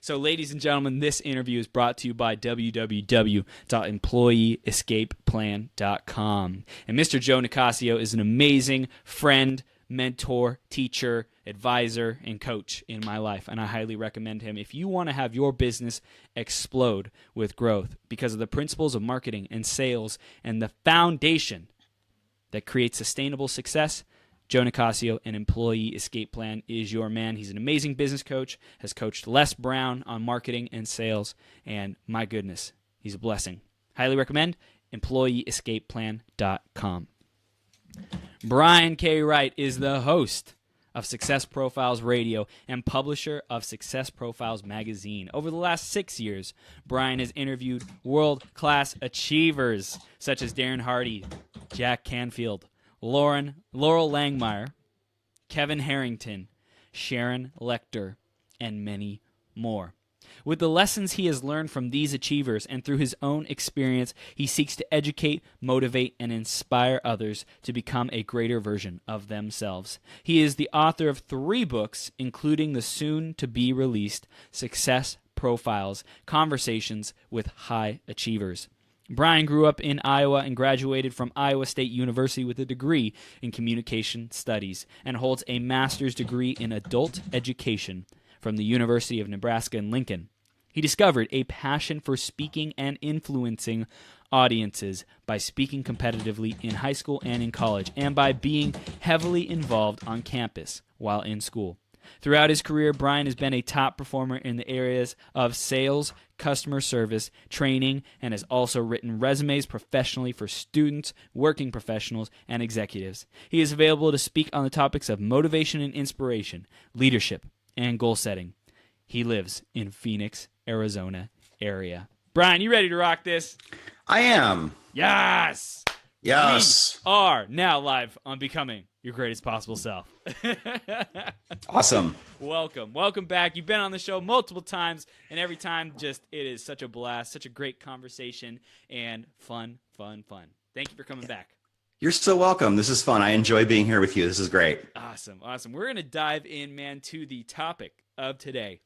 So, ladies and gentlemen, this interview is brought to you by www.employeeescapeplan.com. And Mr. Joe Nicasio is an amazing friend, mentor, teacher, advisor, and coach in my life, and I highly recommend him. If you want to have your business explode with growth because of the principles of marketing and sales and the foundation that creates sustainable success, Joe Nicasio, an Employee Escape Plan, is your man. He's an amazing business coach, has coached Les Brown on marketing and sales, and my goodness, he's a blessing. Highly recommend EmployeeEscapePlan.com. Brian K. Wright is the host of Success Profiles Radio and publisher of Success Profiles Magazine. Over the last 6 years, Brian has interviewed world-class achievers such as Darren Hardy, Jack Canfield, Loral Langemeier, Kevin Harrington, Sharon Lechter, and many more. With the lessons he has learned from these achievers and through his own experience, he seeks to educate, motivate, and inspire others to become a greater version of themselves. He is the author of 3 books, including the soon-to-be-released Success Profiles, Conversations with High Achievers. Brian grew up in Iowa and graduated from Iowa State University with a degree in communication studies and holds a master's degree in adult education from the University of Nebraska in Lincoln. He discovered a passion for speaking and influencing audiences by speaking competitively in high school and in college, and by being heavily involved on campus while in school. Throughout his career, Brian has been a top performer in the areas of sales, customer service, training, and has also written resumes professionally for students, working professionals, and executives. He is available to speak on the topics of motivation and inspiration, leadership, and goal setting. He lives in Phoenix, Arizona area. Brian, you ready to rock this? I am. Yes! Yes. We are now live on Becoming Your Greatest Possible Self. Awesome. Welcome back. You've been on the show multiple times, and every time it is such a blast, such a great conversation, and fun. Thank you for coming back. You're so welcome. This is fun. I enjoy being here with you. This is great. Awesome. We're going to dive in, man, to the topic of today,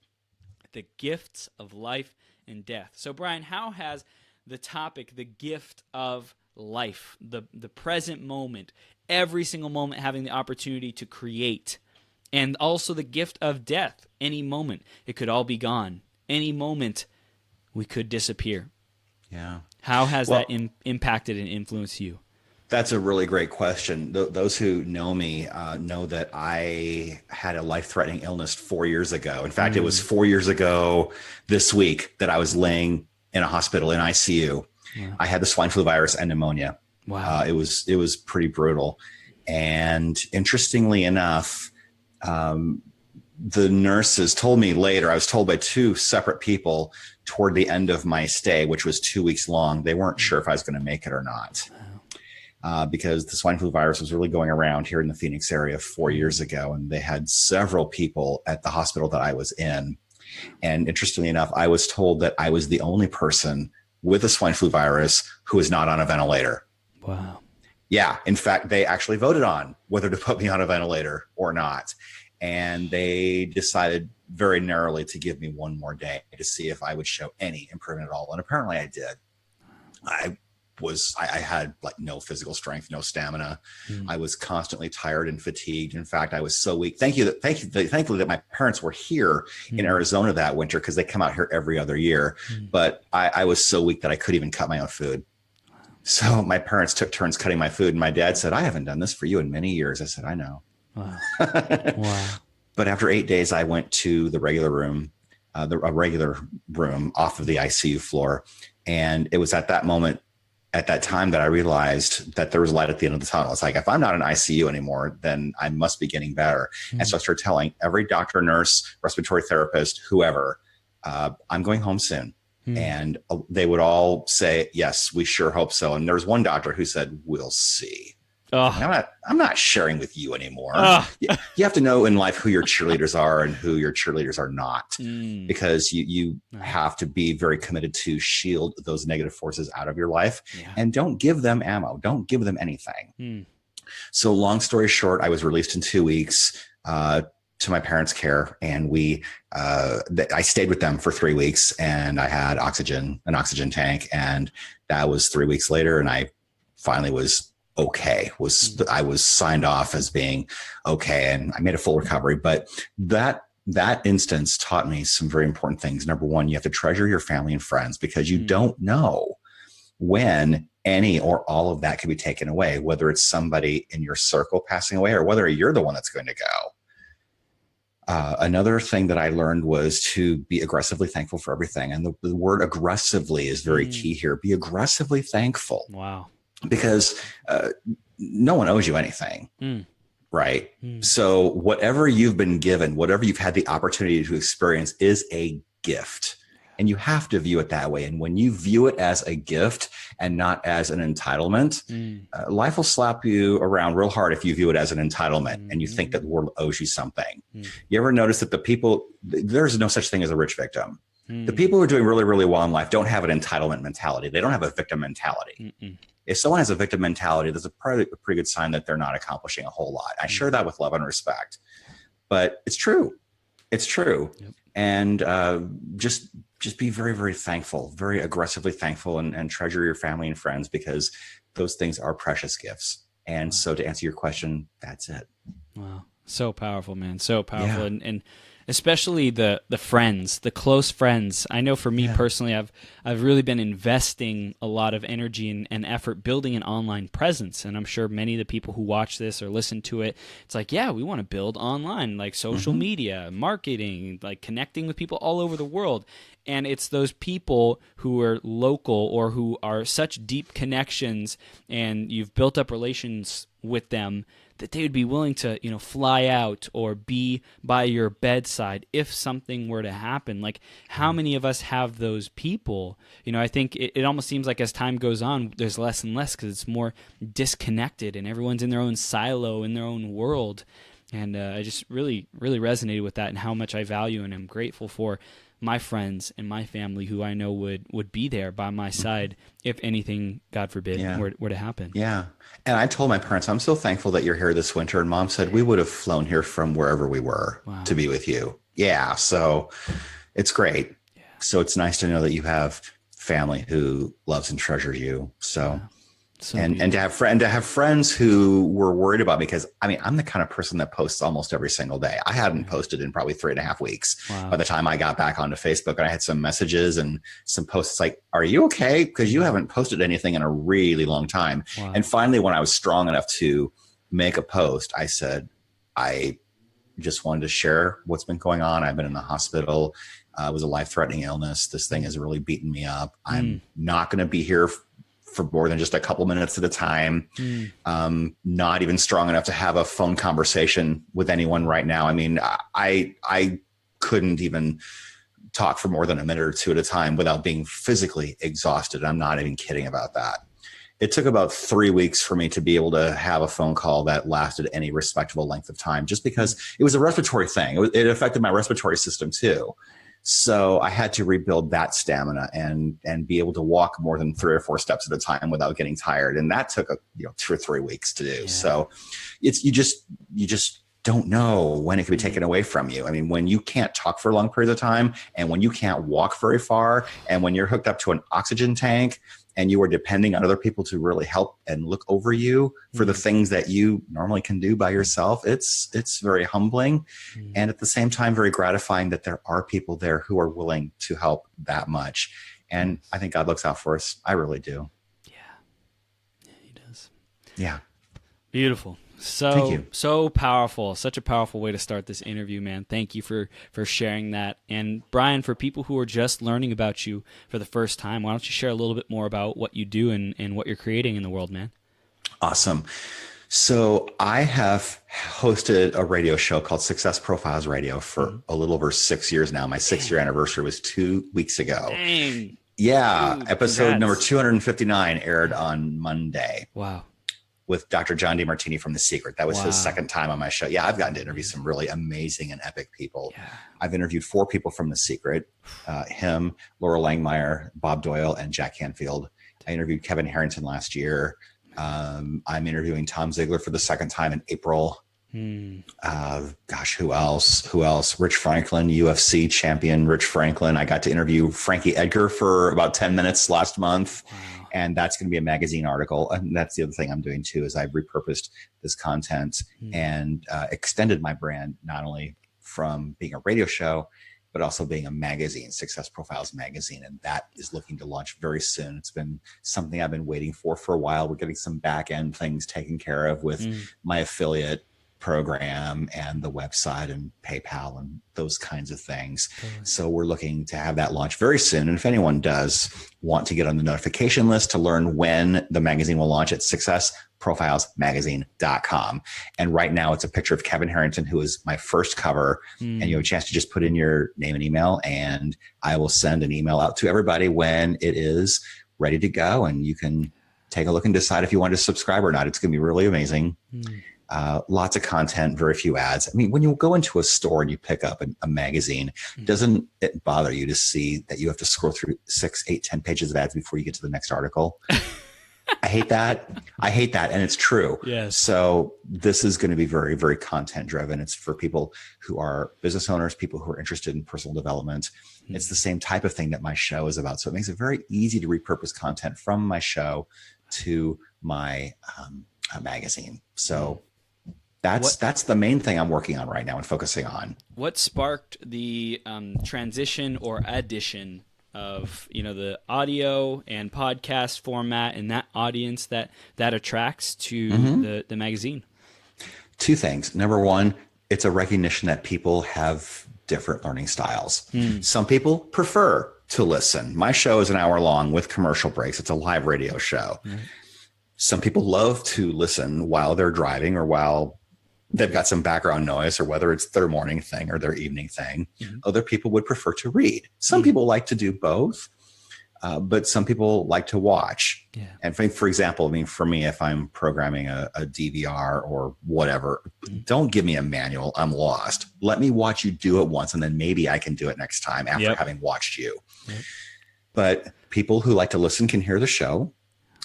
the gifts of life and death. So, Brian, how has the topic, the gift of life, the present moment, every single moment having the opportunity to create, and also the gift of death, any moment, it could all be gone. Any moment, we could disappear. Yeah. How has that impacted and influenced you? That's a really great question. Those who know me know that I had a life-threatening illness 4 years ago. In fact, it was 4 years ago this week that I was laying in a hospital in ICU. Yeah. I had the swine flu virus and pneumonia. Wow. It was pretty brutal. And interestingly enough, the nurses told me later, I was told by 2 separate people toward the end of my stay, which was 2 weeks long, they weren't sure if I was going to make it or not. Because the swine flu virus was really going around here in the Phoenix area 4 years ago, and they had several people at the hospital that I was in. And interestingly enough, I was told that I was the only person with the swine flu virus who was not on a ventilator. Wow. Yeah. In fact, they actually voted on whether to put me on a ventilator or not. And they decided very narrowly to give me one more day to see if I would show any improvement at all. And apparently I did. I had like no physical strength, no stamina. I was constantly tired and fatigued. In fact, I was so weak. Thankfully that my parents were here in Arizona that winter, because they come out here every other year. But I was so weak that I couldn't even cut my own food. So my parents took turns cutting my food, and my dad said, "I haven't done this for you in many years." I said, "I know." Wow. Wow. But after 8 days, I went to the regular room, a regular room off of the ICU floor. And it was at that moment, at that time, that I realized that there was light at the end of the tunnel. It's like, if I'm not in ICU anymore, then I must be getting better. And so I started telling every doctor, nurse, respiratory therapist, whoever, I'm going home soon. And they would all say, "Yes, we sure hope so." And there was one doctor who said, "We'll see." I'm not sharing with you anymore. You have to know in life who your cheerleaders are and who your cheerleaders are not, because you have to be very committed to shield those negative forces out of your life, and don't give them ammo. Don't give them anything. So long story short, I was released in 2 weeks. to my parents' care, and I stayed with them for 3 weeks, and I had an oxygen tank, and that was 3 weeks later, and I finally was okay. I was signed off as being okay, and I made a full recovery. But that instance taught me some very important things. Number one, you have to treasure your family and friends, because you don't know when any or all of that can be taken away, whether it's somebody in your circle passing away or whether you're the one that's going to go. Another thing that I learned was to be aggressively thankful for everything. And the word aggressively is very key here. Be aggressively thankful. Wow. Because no one owes you anything. Right. So whatever you've been given, whatever you've had the opportunity to experience is a gift. And you have to view it that way. And when you view it as a gift and not as an entitlement, life will slap you around real hard if you view it as an entitlement and you think that the world owes you something. You ever notice that there's no such thing as a rich victim. The people who are doing really, really well in life don't have an entitlement mentality. They don't have a victim mentality. If someone has a victim mentality, there's probably a pretty good sign that they're not accomplishing a whole lot. I share that with love and respect, but it's true. It's true. Yep. And just be very, very thankful, very aggressively thankful, and treasure your family and friends, because those things are precious gifts. And so to answer your question, that's it. Wow. So powerful, man. So powerful. Yeah. And especially the friends, the close friends. I know for me personally, I've really been investing a lot of energy and effort building an online presence. And I'm sure many of the people who watch this or listen to it, it's like, yeah, we want to build online, like social media, marketing, like connecting with people all over the world. And it's those people who are local or who are such deep connections, and you've built up relations with them, that they would be willing to, fly out or be by your bedside if something were to happen. Like, how many of us have those people? I think it almost seems like as time goes on, there's less and less, because it's more disconnected and everyone's in their own silo, in their own world. And I just really, really resonated with that, and how much I value and am grateful for my friends and my family who I know would be there by my side if anything, God forbid, were to happen. Yeah. And I told my parents, I'm so thankful that you're here this winter. And Mom said, we would have flown here from wherever we were to be with you. Yeah. So it's great. Yeah. So it's nice to know that you have family who loves and treasures you. So So and to have friends who were worried about me, because I'm the kind of person that posts almost every single day. I hadn't posted in probably 3.5 weeks by the time I got back onto Facebook, and I had some messages and some posts like, are you okay? Because you haven't posted anything in a really long time. Wow. And finally, when I was strong enough to make a post, I said, I just wanted to share what's been going on. I've been in the hospital. It was a life-threatening illness. This thing has really beaten me up. I'm not going to be here for more than just a couple minutes at a time. Not even strong enough to have a phone conversation with anyone right now. I couldn't even talk for more than a minute or two at a time without being physically exhausted. I'm not even kidding about that. It took about 3 weeks for me to be able to have a phone call that lasted any respectable length of time, just because it was a respiratory thing. It affected my respiratory system too. So I had to rebuild that stamina and be able to walk more than 3 or 4 steps at a time without getting tired. And that took 2 or 3 weeks to do. Yeah. So it's, you just don't know when it can be taken away from you. When you can't talk for long periods of time, and when you can't walk very far, and when you're hooked up to an oxygen tank, and you are depending on other people to really help and look over you for the things that you normally can do by yourself, it's very humbling. And at the same time, very gratifying that there are people there who are willing to help that much. And I think God looks out for us. I really do. Yeah, he does. Yeah. Beautiful. So powerful. Such a powerful way to start this interview, man. Thank you for sharing that. And Brian, for people who are just learning about you for the first time, why don't you share a little bit more about what you do and what you're creating in the world, man? Awesome. So I have hosted a radio show called Success Profiles Radio for a little over 6 years now. My 6-year anniversary was 2 weeks ago. Dang. Yeah. Dude, episode number 259 aired on Monday. Wow. With Dr. John DeMartini from The Secret. That was his second time on my show. Yeah, I've gotten to interview some really amazing and epic people. Yeah. I've interviewed 4 people from The Secret, him, Loral Langemeier, Bob Doyle, and Jack Canfield. I interviewed Kevin Harrington last year. I'm interviewing Tom Ziegler for the second time in April. Who else? Rich Franklin, UFC champion Rich Franklin. I got to interview Frankie Edgar for about 10 minutes last month. Wow. And that's going to be a magazine article. And that's the other thing I'm doing too, is I've repurposed this content and extended my brand, not only from being a radio show, but also being a magazine, Success Profiles magazine. And that is looking to launch very soon. It's been something I've been waiting for a while. We're getting some back end things taken care of with my affiliate program and the website and PayPal and those kinds of things. So we're looking to have that launch very soon. And if anyone does want to get on the notification list to learn when the magazine will launch, at successprofilesmagazine.com. And right now it's a picture of Kevin Harrington, who is my first cover. And you have a chance to just put in your name and email, and I will send an email out to everybody when it is ready to go. And you can take a look and decide if you want to subscribe or not. It's going to be really amazing. Lots of content, very few ads. I mean, when you go into a store and you pick up a magazine, doesn't it bother you to see that you have to scroll through 6, 8, 10 pages of ads before you get to the next article? I hate that. And it's true. Yes. So this is going to be very, very content driven. It's for people who are business owners, people who are interested in personal development. It's the same type of thing that my show is about. So it makes it very easy to repurpose content from my show to my magazine. So that's the main thing I'm working on right now and focusing on. What sparked the transition or addition of the audio and podcast format and that audience that attracts to the magazine? Two things. Number one, it's a recognition that people have different learning styles. Some people prefer to listen. My show is an hour long with commercial breaks. It's a live radio show. Some people love to listen while they're driving or while they've got some background noise, or whether it's their morning thing or their evening thing. Other people would prefer to read. Some people like to do both, but some people like to watch. And for example, I mean, for me, if I'm programming a DVR or whatever, don't give me a manual. I'm lost. Let me watch you do it once, and then maybe I can do it next time after having watched you. But people who like to listen can hear the show,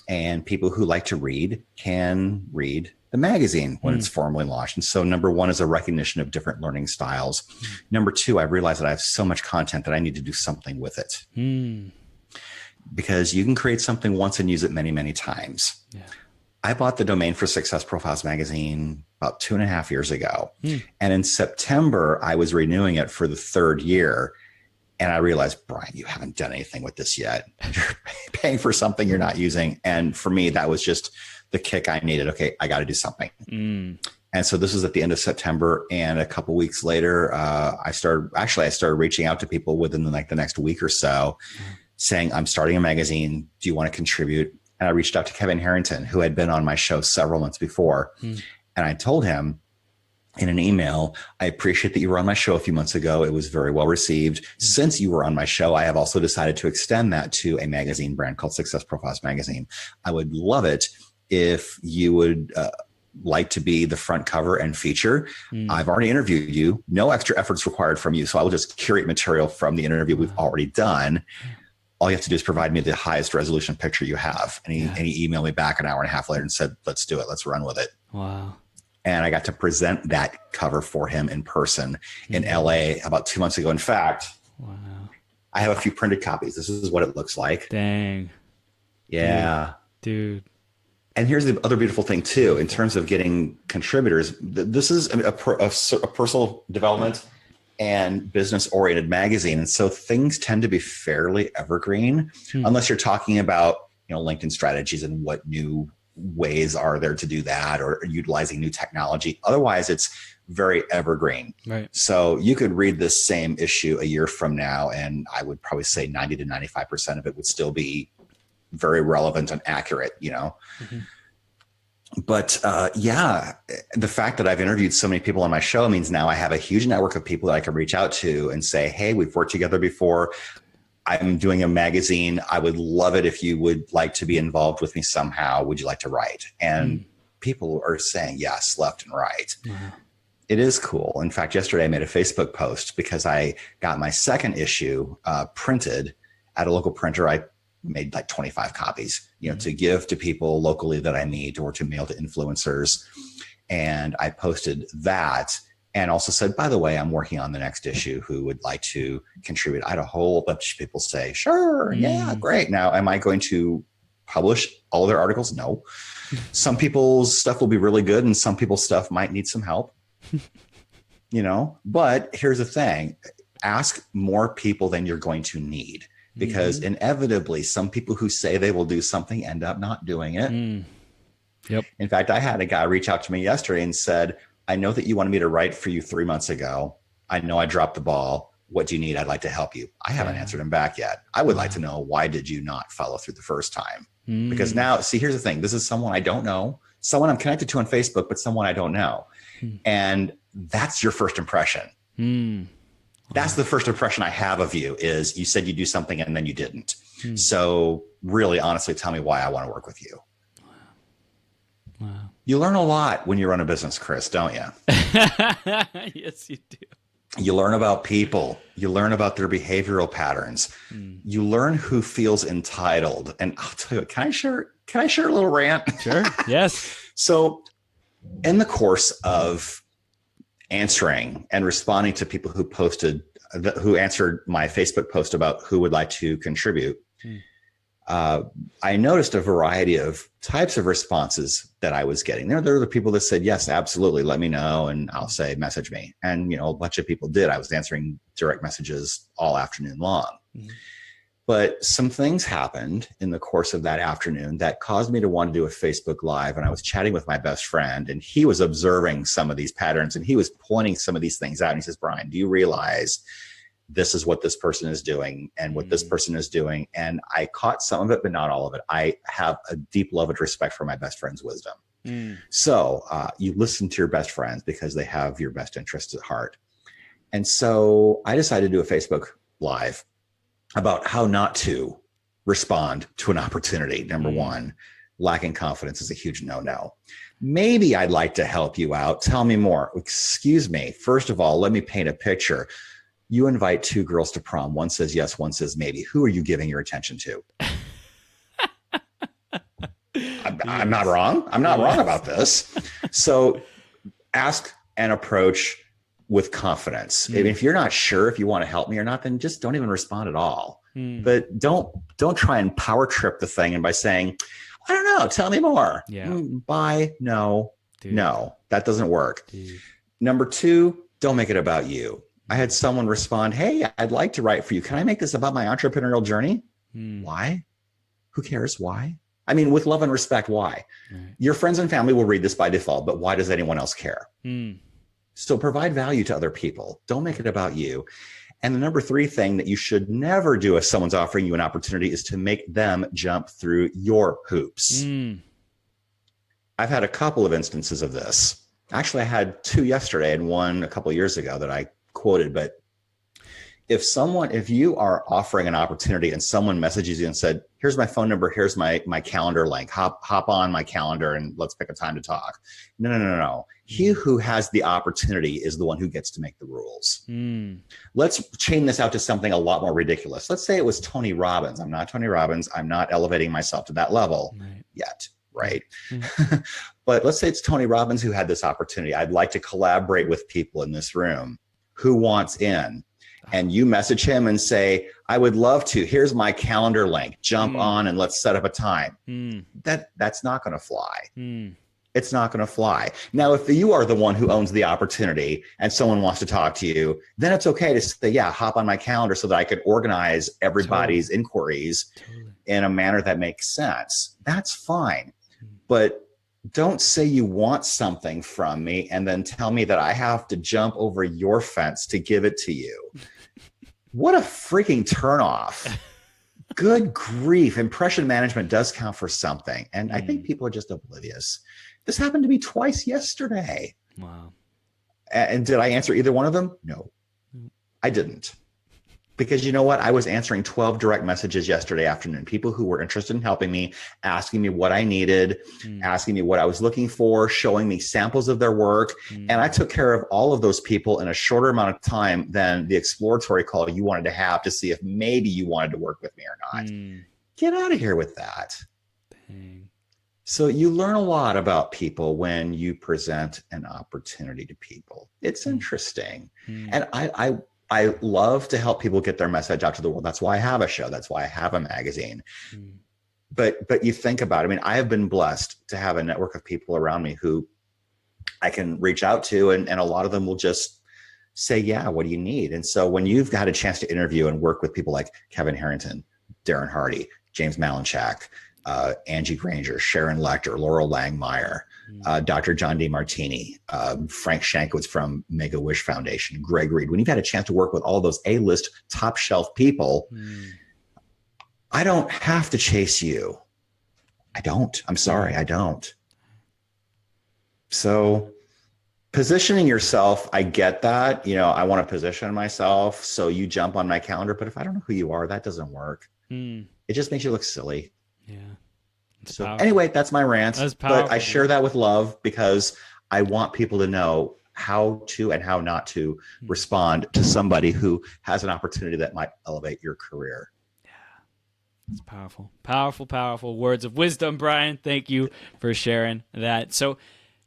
and people who like to read can read the magazine when it's formally launched. And so number one is a recognition of different learning styles. Number two, I realized that I have so much content that I need to do something with it. Because you can create something once and use it many, many times. I bought the domain for Success Profiles magazine about 2.5 years ago. And in September, I was renewing it for the 3rd year. And I realized, Brian, you haven't done anything with this yet. You're paying for something you're not using. And for me, that was just the kick I needed. Okay, I got to do something. And so this was at the end of September. And a couple weeks later, I started reaching out to people within the next week or so saying, I'm starting a magazine. Do you want to contribute? And I reached out to Kevin Harrington, who had been on my show several months before. And I told him in an email, I appreciate that you were on my show a few months ago. It was very well received. Since you were on my show, I have also decided to extend that to a magazine brand called Success Profiles Magazine. I would love it if you would like to be the front cover and feature. I've already interviewed you. No extra efforts required from you. So I will just curate material from the interview we've already done. All you have to do is provide me the highest resolution picture you have. And he emailed me back an hour and a half later and said, let's do it. Let's run with it. Wow. And I got to present that cover for him in person in LA about 2 months ago. In fact, I have a few printed copies. This is what it looks like. Dang. Yeah. Dude. And here's the other beautiful thing too, in terms of getting contributors. This is a personal development and business oriented magazine. And so things tend to be fairly evergreen, unless you're talking about, LinkedIn strategies and what new ways are there to do that, or utilizing new technology. Otherwise, it's very evergreen. Right. So you could read this same issue a year from now, and I would probably say 90 to 95% of it would still be very relevant and accurate, But the fact that I've interviewed so many people on my show means now I have a huge network of people that I can reach out to and say, hey, we've worked together before. I'm doing a magazine. I would love it if you would like to be involved with me somehow. Would you like to write? And people are saying yes, left and right. It is cool. In fact, yesterday I made a Facebook post because I got my second issue printed at a local printer. I made like 25 copies, to give to people locally that I meet or to mail to influencers. And I posted that and also said, by the way, I'm working on the next issue. Who would like to contribute? I had a whole bunch of people say, sure, yeah, great. Now, am I going to publish all of their articles? No. Some people's stuff will be really good and some people's stuff might need some help, but here's the thing. Ask more people than you're going to need, because inevitably some people who say they will do something end up not doing it. Yep. In fact, I had a guy reach out to me yesterday and said, I know that you wanted me to write for you 3 months ago. I know I dropped the ball. What do you need? I'd like to help you. I haven't answered him back yet. I would like to know, why did you not follow through the first time? Because now, see, here's the thing. This is someone I don't know, someone I'm connected to on Facebook, but someone I don't know. And that's your first impression. That's the first impression I have of you, is you said you do something and then you didn't. So really, honestly, tell me why I want to work with you. Wow. You learn a lot when you run a business, Chris, don't you? Yes, you do. You learn about people. You learn about their behavioral patterns. You learn who feels entitled. And I'll tell you what, can I share a little rant? Sure. Yes. So in the course of answering and responding to people who answered my Facebook post about who would like to contribute, I noticed a variety of types of responses that I was getting. There were the people that said, yes, absolutely, let me know. And I'll say, message me. And, a bunch of people did. I was answering direct messages all afternoon long. But some things happened in the course of that afternoon that caused me to want to do a Facebook Live. And I was chatting with my best friend, and he was observing some of these patterns, and he was pointing some of these things out. And he says, Brian, do you realize this is what this person is doing and what this person is doing? And I caught some of it, but not all of it. I have a deep love and respect for my best friend's wisdom. So you listen to your best friends because they have your best interests at heart. And so I decided to do a Facebook Live about how not to respond to an opportunity. Number one, lacking confidence is a huge no-no. Maybe I'd like to help you out. Tell me more. Excuse me. First of all, let me paint a picture. You invite two girls to prom. One says yes, one says maybe. Who are you giving your attention to? I'm not wrong. I'm not wrong about this. So ask and approach with confidence. If you're not sure if you want to help me or not, then just don't even respond at all. But don't try and power trip the thing. And by saying, I don't know, tell me more. Bye. No, that doesn't work. Number two, don't make it about you. I had someone respond, hey, I'd like to write for you. Can I make this about my entrepreneurial journey? Why? Who cares? Why? I mean, with love and respect, why? Your friends and family will read this by default, but why does anyone else care? So provide value to other people. Don't make it about you. And the number three thing that you should never do if someone's offering you an opportunity is to make them jump through your hoops. I've had a couple of instances of this. Actually, I had two yesterday and one a couple of years ago that I quoted. But if you are offering an opportunity and someone messages you and said, here's my phone number, here's my calendar link, hop on my calendar and let's pick a time to talk. No. He who has the opportunity is the one who gets to make the rules. Let's chain this out to something a lot more ridiculous. Let's say it was Tony Robbins. I'm not Tony Robbins. I'm not elevating myself to that level yet. Right. But let's say it's Tony Robbins who had this opportunity. I'd like to collaborate with people in this room. Who wants in? And you message him and say, I would love to. Here's my calendar link. Jump on and let's set up a time. That's not going to fly. It's not going to fly. Now, if you are the one who owns the opportunity and someone wants to talk to you, then it's okay to say, yeah, hop on my calendar so that I could organize everybody's inquiries in a manner that makes sense. That's fine. But don't say you want something from me and then tell me that I have to jump over your fence to give it to you. What a freaking turnoff. Good grief. Impression management does count for something. And I think people are just oblivious. This happened to me twice yesterday. Wow. And did I answer either one of them? No, I didn't. Because you know what? I was answering 12 direct messages yesterday afternoon. People who were interested in helping me, asking me what I needed, asking me what I was looking for, showing me samples of their work. And I took care of all of those people in a shorter amount of time than the exploratory call you wanted to have to see if maybe you wanted to work with me or not. Get out of here with that. Dang. So you learn a lot about people when you present an opportunity to people. It's interesting. And I love to help people get their message out to the world. That's why I have a show. That's why I have a magazine. But you think about it. I mean, I have been blessed to have a network of people around me who I can reach out to, and a lot of them will just say, yeah, what do you need? And so when you've had a chance to interview and work with people like Kevin Harrington, Darren Hardy, James Malinchak, Angie Granger, Sharon Lechter, Loral Langemeier, Dr. John DeMartini, Frank Shankowitz from Make-A-Wish Foundation, Greg Reed. When you've had a chance to work with all those A-list top shelf people, I don't have to chase you. I don't. I'm sorry, I don't. So positioning yourself, I get that. You know, I want to position myself so you jump on my calendar. But if I don't know who you are, that doesn't work. It just makes you look silly. Yeah. So anyway, that's my rant. That's powerful. But I share that with love because I want people to know how to and how not to respond to somebody who has an opportunity that might elevate your career. It's powerful, powerful, powerful words of wisdom, Brian. Thank you for sharing that. So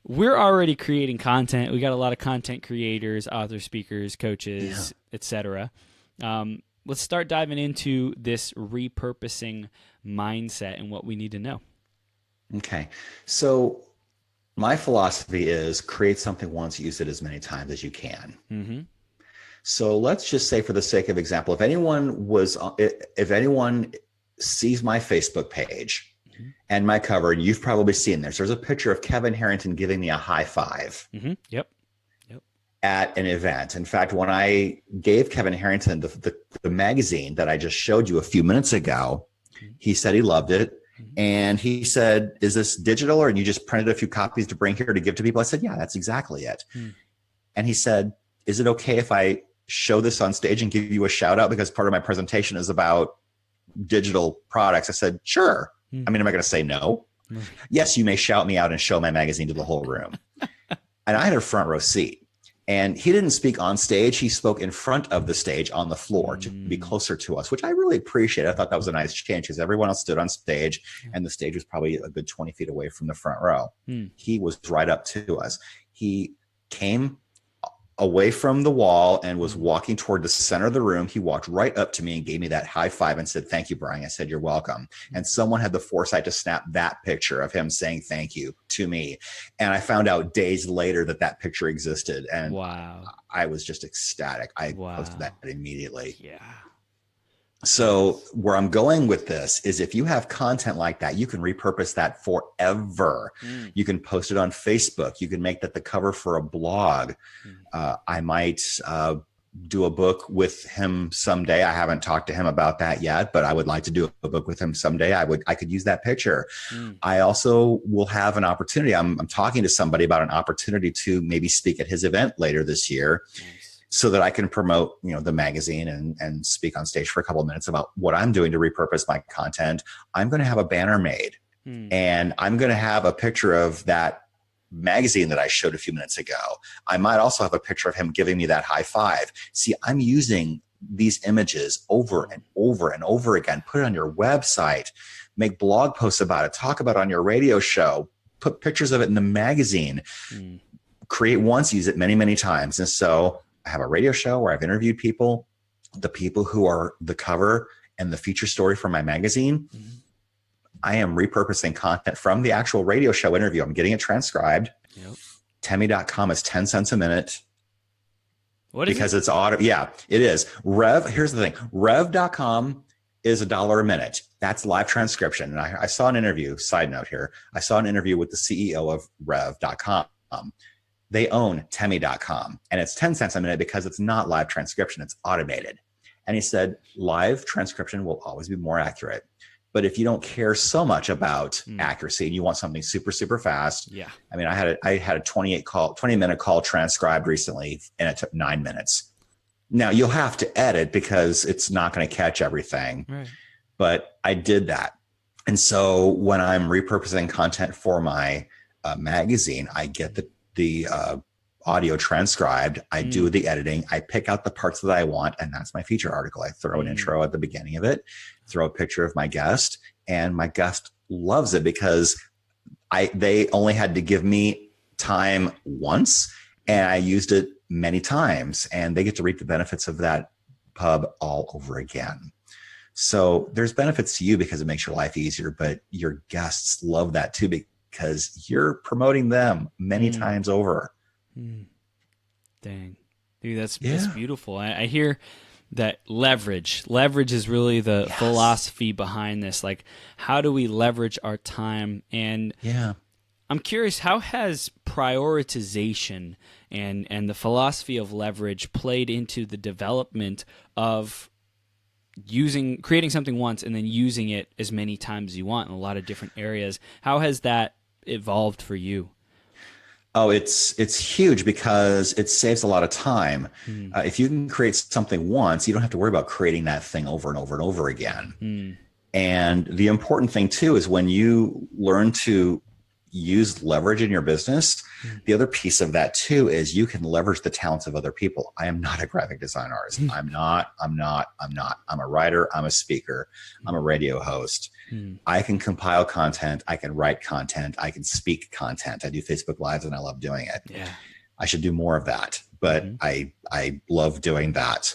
we're already creating content. We got a lot of content creators, authors, speakers, coaches, etc. Let's start diving into this repurposing mindset and what we need to know. Okay. So my philosophy is create something once, use it as many times as you can. So let's just say, for the sake of example, if anyone sees my Facebook page and my cover, and you've probably seen this, there's a picture of Kevin Harrington giving me a high five. Yep. At an event. In fact, when I gave Kevin Harrington the magazine that I just showed you a few minutes ago, he said he loved it. And he said, is this digital, or you just printed a few copies to bring here to give to people? I said, yeah, that's exactly it. And he said, is it okay if I show this on stage and give you a shout out, because part of my presentation is about digital products? I said, sure. I mean, am I going to say no? Yes, you may shout me out and show my magazine to the whole room. And I had a front row seat. And he didn't speak on stage. He spoke in front of the stage on the floor to be closer to us, which I really appreciate. I thought that was a nice change because everyone else stood on stage and the stage was probably a good 20 feet away from the front row. He was right up to us. He came away from the wall and was walking toward the center of the room. He walked right up to me and gave me that high five and said, thank you, Brian. I said, you're welcome. And someone had the foresight to snap that picture of him saying thank you to me. And I found out days later that picture existed. And wow, I was just ecstatic. I posted that immediately. Yeah. So where I'm going with this is, if you have content like that, you can repurpose that forever. You can post it on Facebook. You can make that the cover for a blog. I might do a book with him someday. I haven't talked to him about that yet, but I would like to do a book with him someday. I could use that picture. I also will have an opportunity. I'm talking to somebody about an opportunity to maybe speak at his event later this year. So that I can promote, the magazine and speak on stage for a couple of minutes about what I'm doing to repurpose my content. I'm going to have a banner made, and I'm going to have a picture of that magazine that I showed a few minutes ago. I might also have a picture of him giving me that high five. See, I'm using these images over and over and over again. Put it on your website, make blog posts about it, talk about it on your radio show, put pictures of it in the magazine, create once, use it many, many times. And so I have a radio show where I've interviewed people, the people who are the cover and the feature story for my magazine. I am repurposing content from the actual radio show interview. I'm getting it transcribed. Temi.com is 10 cents a minute. What is because it's auto. Yeah, it is. Here's the thing. Rev.com is $1 a minute. That's live transcription. And I saw an interview, side note here. I saw an interview with the CEO of Rev.com. They own Temi.com, and it's 10 cents a minute because it's not live transcription. It's automated. And he said, live transcription will always be more accurate. But if you don't care so much about accuracy and you want something super, super fast. I mean, I had a 20-minute call transcribed recently, and it took 9 minutes. Now you'll have to edit because it's not going to catch everything. But I did that. And so when I'm repurposing content for my magazine, I get the audio transcribed. I do the editing. I pick out the parts that I want, and that's my feature article. I throw an intro at the beginning of it, throw a picture of my guest, and my guest loves it because they only had to give me time once, and I used it many times, and they get to reap the benefits of that pub all over again. So there's benefits to you because it makes your life easier, but your guests love that too because you're promoting them many times over. Dang. Dude, that's beautiful. I hear that leverage is really the philosophy behind this. Like, how do we leverage our time? And I'm curious, how has prioritization and the philosophy of leverage played into the development of creating something once and then using it as many times as you want in a lot of different areas? How has that evolved for you? Oh, it's huge because it saves a lot of time. If you can create something once, you don't have to worry about creating that thing over and over and over again. And the important thing too is when you learn to use leverage in your business, the other piece of that too is you can leverage the talents of other people. I am not a graphic design artist. I'm not. I'm a writer. I'm a speaker. I'm a radio host. I can compile content. I can write content. I can speak content. I do Facebook Lives and I love doing it. Yeah. I should do more of that, but I love doing that.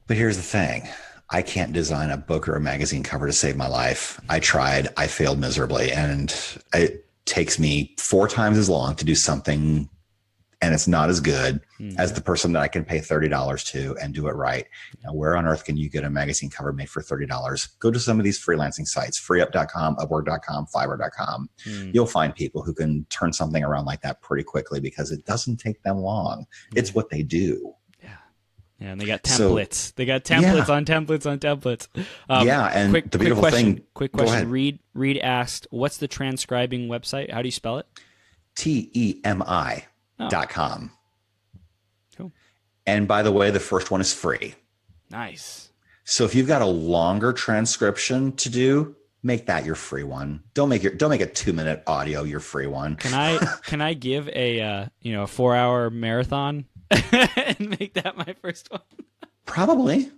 But here's the thing. I can't design a book or a magazine cover to save my life. I tried, I failed miserably, and it takes me 4 times as long to do something, and it's not as good as the person that I can pay $30 to and do it right. Now, where on earth can you get a magazine cover made for $30? Go to some of these freelancing sites, freeup.com, upwork.com, fiverr.com. You'll find people who can turn something around like that pretty quickly because it doesn't take them long. It's what they do. Yeah, and they got templates. They got templates on templates on templates. And the beautiful thing. Quick question. Reed asked, "What's the transcribing website? How do you spell it?" TEMI.com. Cool. And by the way, the first one is free. Nice. So if you've got a longer transcription to do, make that your free one. Don't make a 2-minute audio your free one. Can I give a 4-hour marathon? And make that my first one? Probably.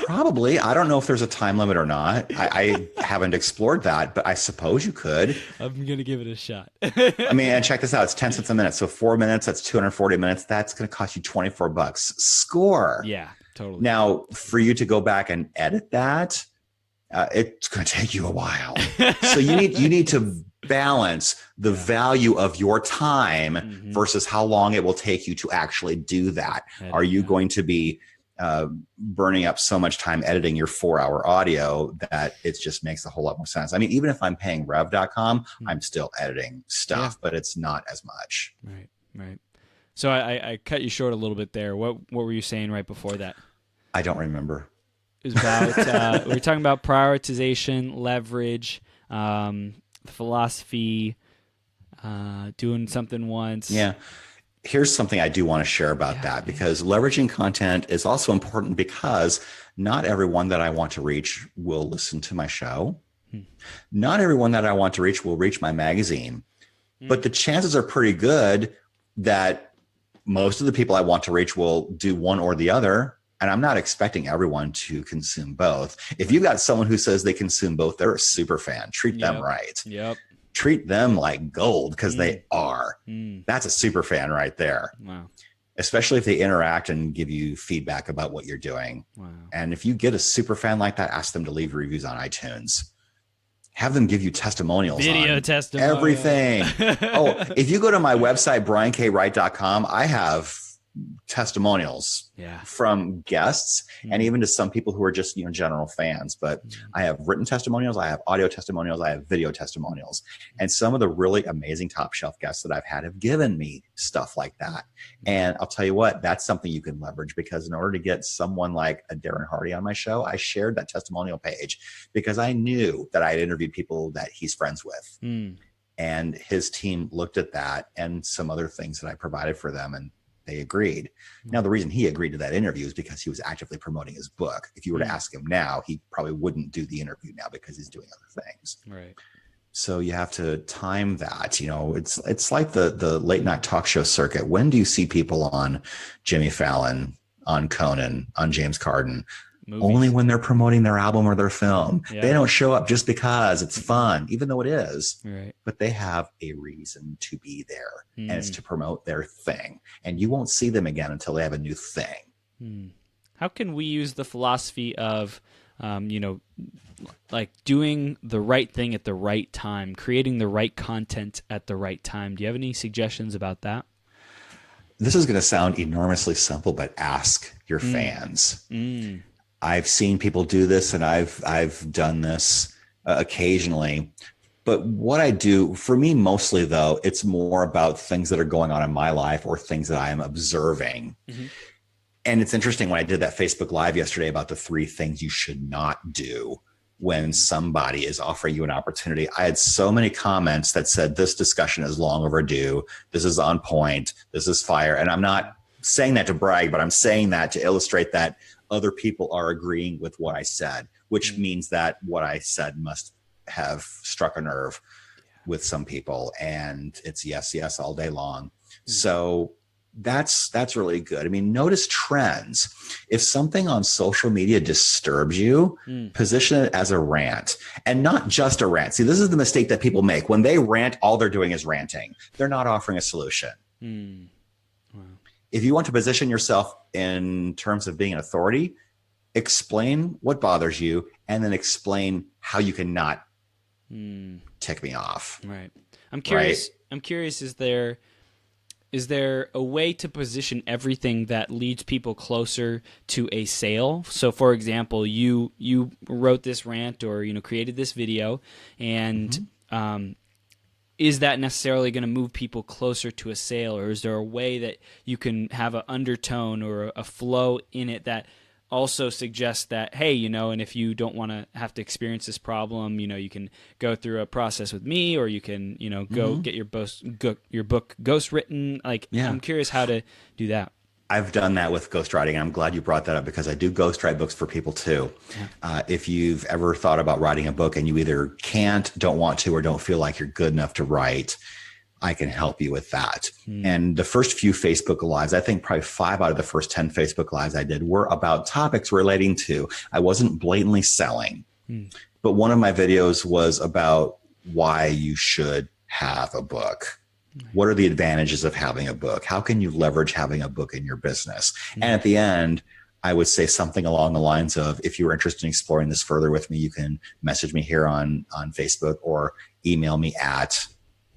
I don't know if there's a time limit or not. I haven't explored that, but I suppose you could. I'm going to give it a shot. I mean, and check this out. It's 10 cents a minute. So 4 minutes, that's 240 minutes. That's going to cost you $24. Score. Yeah, totally. Now, for you to go back and edit that, it's going to take you a while. So you need to balance the value of your time versus how long it will take you to actually do that. Are you going to be burning up so much time editing your 4-hour audio that it just makes a whole lot more sense? I mean, even if I'm paying rev.com, I'm still editing stuff, but it's not as much. Right. So I cut you short a little bit there. What were you saying right before that? I don't remember. It was about, we were talking about prioritization, leverage, philosophy, doing something once. Yeah. Here's something I do want to share about that, because leveraging content is also important because not everyone that I want to reach will listen to my show. Not everyone that I want to reach will reach my magazine, but the chances are pretty good that most of the people I want to reach will do one or the other. And I'm not expecting everyone to consume both. If you've got someone who says they consume both, they're a super fan. Treat them right. Treat them like gold, because they are. That's a super fan right there. Wow. Especially if they interact and give you feedback about what you're doing. Wow. And if you get a super fan like that, ask them to leave reviews on iTunes. Have them give you testimonials. Video on testimonials. Everything. If you go to my website, briankwright.com, I have testimonials from guests and even to some people who are just general fans. But I have written testimonials, I have audio testimonials, I have video testimonials, and some of the really amazing top shelf guests that I've had have given me stuff like that. And I'll tell you what, that's something you can leverage, because in order to get someone like a Darren Hardy on my show, I shared that testimonial page because I knew that I had interviewed people that he's friends with. And his team looked at that and some other things that I provided for them, and they agreed. Now, the reason he agreed to that interview is because he was actively promoting his book. If you were to ask him now, he probably wouldn't do the interview now because he's doing other things. Right. So you have to time that. It's like the late night talk show circuit. When do you see people on Jimmy Fallon, on Conan, on James Corden? movies. Only when they're promoting their album or their film. Yeah. They don't show up just because it's fun, even though it is. Right. But they have a reason to be there, and it's to promote their thing. And you won't see them again until they have a new thing. How can we use the philosophy of, like doing the right thing at the right time, creating the right content at the right time? Do you have any suggestions about that? This is going to sound enormously simple, but ask your fans. I've seen people do this, and I've done this occasionally. But what I do, for me mostly though, it's more about things that are going on in my life or things that I am observing. And it's interesting, when I did that Facebook Live yesterday about the 3 things you should not do when somebody is offering you an opportunity, I had so many comments that said, this discussion is long overdue. This is on point. This is fire. And I'm not saying that to brag, but I'm saying that to illustrate that other people are agreeing with what I said, which means that what I said must have struck a nerve with some people. And it's yes, yes, all day long. So that's really good. I mean, notice trends. If something on social media disturbs you, position it as a rant, and not just a rant. See, this is the mistake that people make. When they rant, all they're doing is ranting. They're not offering a solution. Wow. If you want to position yourself in terms of being an authority, explain what bothers you, and then explain how you can not tick me off. Right. I'm curious. Right? I'm curious. Is there a way to position everything that leads people closer to a sale? So, for example, you wrote this rant or created this video, and is that necessarily going to move people closer to a sale, or is there a way that you can have an undertone or a flow in it that also suggests that, hey, and if you don't want to have to experience this problem, you can go through a process with me, or you can, go get your book ghostwritten. Like, I'm curious how to do that. I've done that with ghostwriting. I'm glad you brought that up, because I do ghostwrite books for people too. If you've ever thought about writing a book and you either can't, don't want to, or don't feel like you're good enough to write, I can help you with that. And the first few Facebook Lives, I think probably 5 out of the first 10 Facebook Lives I did were about topics relating to, I wasn't blatantly selling, but one of my videos was about why you should have a book. What are the advantages of having a book? How can you leverage having a book in your business? And at the end, I would say something along the lines of, if you're interested in exploring this further with me, you can message me here on Facebook, or email me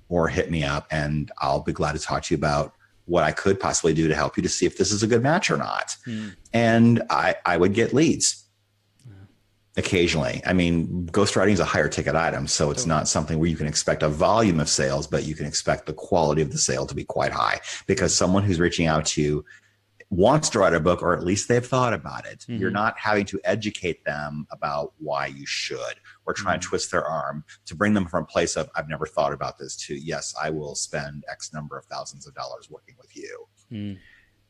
or hit me up, and I'll be glad to talk to you about what I could possibly do to help you to see if this is a good match or not. And I would get leads occasionally. I mean, ghostwriting is a higher ticket item, so it's not something where you can expect a volume of sales, but you can expect the quality of the sale to be quite high, because someone who's reaching out to you wants to write a book, or at least they've thought about it. You're not having to educate them about why you should, or try and twist their arm to bring them from a place of, I've never thought about this, to, yes, I will spend X number of thousands of dollars working with you.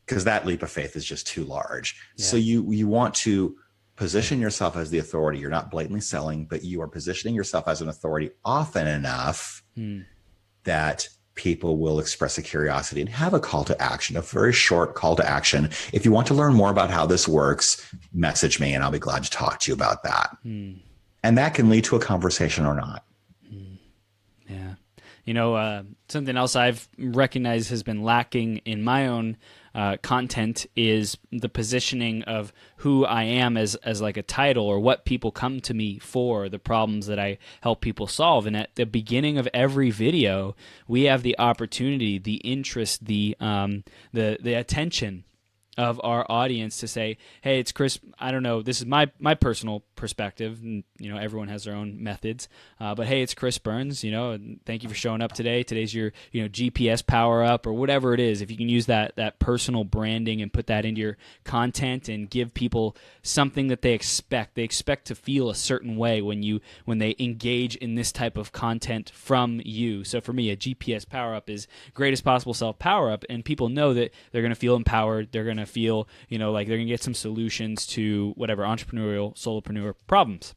Because that leap of faith is just too large. So you want to position yourself as the authority. You're not blatantly selling, but you are positioning yourself as an authority often enough that people will express a curiosity and have a call to action, a very short call to action. If you want to learn more about how this works, message me and I'll be glad to talk to you about that. And that can lead to a conversation or not. Yeah. Something else I've recognized has been lacking in my own content is the positioning of who I am as like a title, or what people come to me for, the problems that I help people solve. And at the beginning of every video, we have the opportunity, the interest, the attention of our audience to say, hey, it's Chris. I don't know. This is my personal perspective. And, everyone has their own methods. But hey, it's Chris Burns, and thank you for showing up today. Today's your, GPS power up, or whatever it is. If you can use that personal branding and put that into your content and give people something that they expect to feel a certain way when they engage in this type of content from you. So for me, a GPS power up is greatest possible self power up, and people know that they're going to feel empowered. They're going to feel, like they're going to get some solutions to whatever entrepreneurial, solopreneur problems.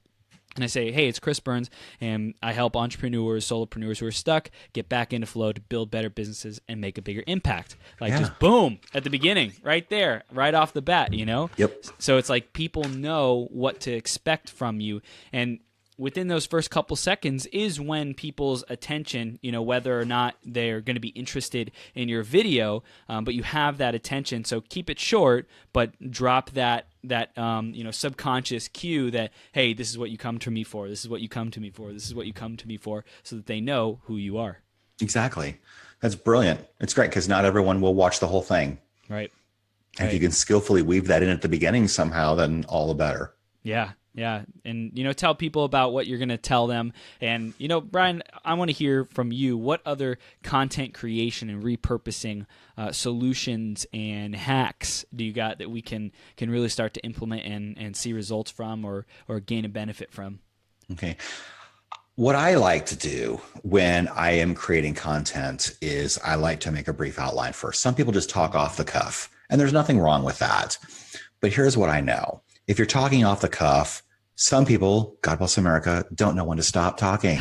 And I say, hey, it's Chris Burns, and I help entrepreneurs, solopreneurs who are stuck get back into flow to build better businesses and make a bigger impact. Like just boom, at the beginning, right there, right off the bat, you know? Yep. So it's like people know what to expect from you. And within those first couple seconds is when people's attention, you know, whether or not they're going to be interested in your video, but you have that attention. So keep it short, but drop that you know, subconscious cue that, hey, this is what you come to me for. This is what you come to me for. This is what you come to me for, so that they know who you are. Exactly. That's brilliant. It's great because not everyone will watch the whole thing. Right. And if you can skillfully weave that in at the beginning somehow, then all the better. Yeah. Yeah. And, you know, tell people about what you're going to tell them. And, you know, Brian, I want to hear from you. What other content creation and repurposing solutions and hacks do you got that we can really start to implement and see results from or gain a benefit from? Okay. What I like to do when I am creating content is I like to make a brief outline first. Some people just talk off the cuff, and there's nothing wrong with that. But here's what I know. If you're talking off the cuff, some people, God bless America, don't know when to stop talking.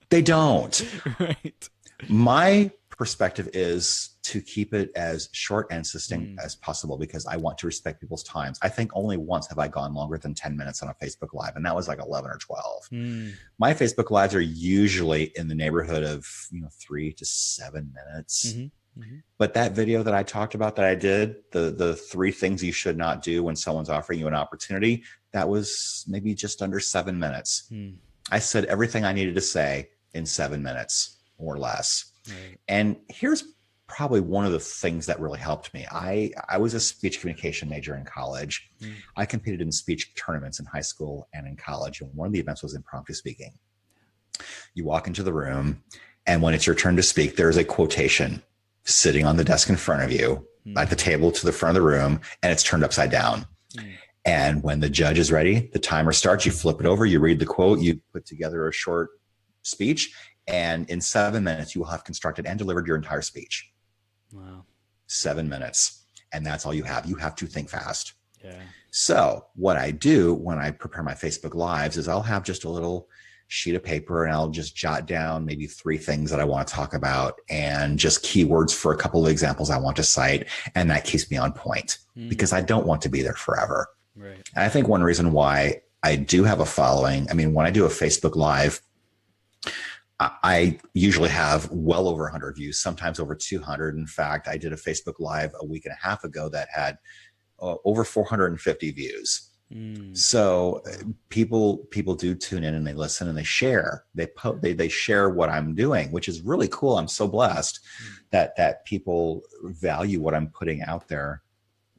They don't. Right. My perspective is to keep it as short and succinct as possible because I want to respect people's times. I think only once have I gone longer than 10 minutes on a Facebook Live, and that was like 11 or 12. My Facebook Lives are usually in the neighborhood of 3 to 7 minutes. But that video that I talked about that I did, the 3 things you should not do when someone's offering you an opportunity, that was maybe just under 7 minutes. I said everything I needed to say in 7 minutes or less. Right. And here's probably one of the things that really helped me. I was a speech communication major in college. I competed in speech tournaments in high school and in college. And one of the events was impromptu speaking. You walk into the room, and when it's your turn to speak, there's a quotation sitting on the desk in front of you at the table to the front of the room, and it's turned upside down. And when the judge is ready, the timer starts, you flip it over, you read the quote, you put together a short speech, and in 7 minutes, you will have constructed and delivered your entire speech. Wow. 7 minutes. And that's all you have. You have to think fast. Yeah. So what I do when I prepare my Facebook Lives is I'll have just a little sheet of paper and I'll just jot down maybe 3 things that I want to talk about and just keywords for a couple of examples I want to cite. And that keeps me on point because I don't want to be there forever. Right. And I think one reason why I do have a following, I mean, when I do a Facebook Live, I usually have well over 100 views, sometimes over 200. In fact, I did a Facebook Live a week and a half ago that had over 450 views. So people do tune in and they listen and they share. They share what I'm doing, which is really cool. I'm so blessed that people value what I'm putting out there.